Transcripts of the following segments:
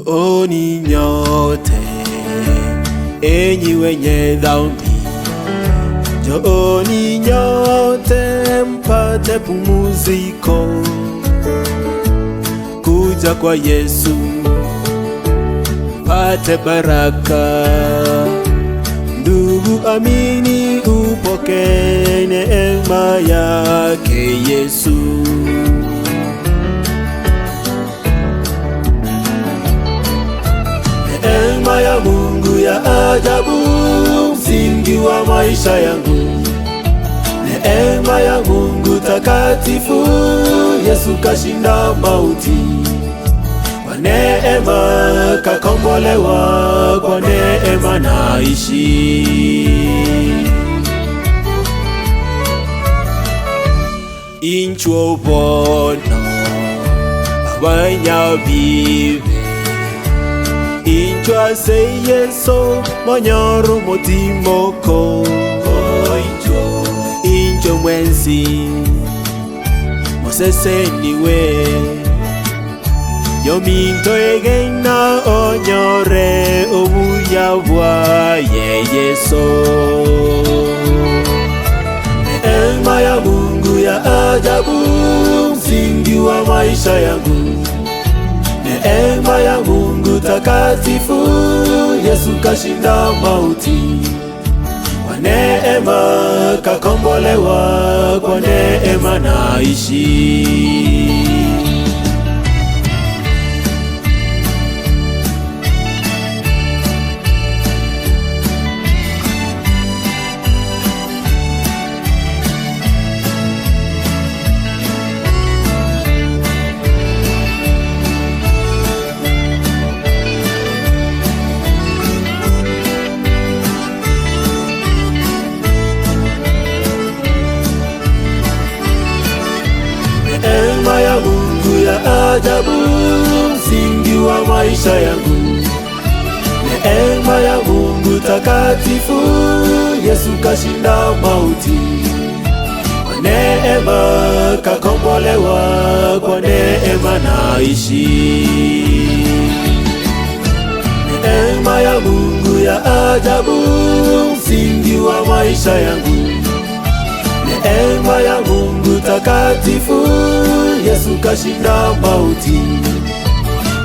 Njooni nyote enyi wenye dhambi, njooni nyote mpate pumziko. Kuja kwa Yesu pate baraka. Ndugu amini, upokee neema yake Yesu. Neema ya Mungu ya ajabu, msingi wa maisha yangu. Neema ya Mungu takatifu, Yesu kashinda mauti. Kwa neema kakombolewa, kwa neema naishi. Inchwo bono abanyabibe, inchwa se Yesu monyoru motimoko. Inchwo mwenzi mosese niwe, yominto egena onyore obuya bwaye Yesu. Neema ya Mungu ya ajabu, msingi wa maisha yangu. Neema ya Mungu takatifu, Yesu kashinda mauti. Kwa neema kakombolewa, kwa neema naishi. Neema ya Mungu ya ajabu, msingi wa maisha yangu. Neema ya Mungu takatifu, Yesu kashinda mauti. Kwa neema kakombolewa, kwa neema naishi. Neema ya Mungu ya ajabu, msingi wa maisha yangu. Neema ya Mungu takatifu, Yesu kashinda mauti.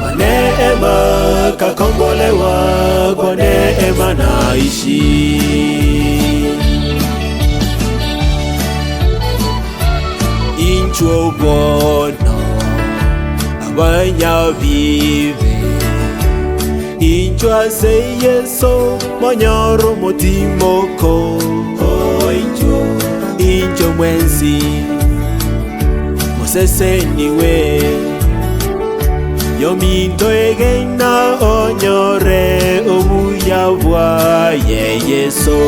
Kwa neema kakombolewa, kwa neema naishi. Inchwo bono abanyabibe, inchwa se Yesu monyoru motimoko. Inchwo mwenzi mosese niwe, yominto egena onyore obuya bwaye Yesu.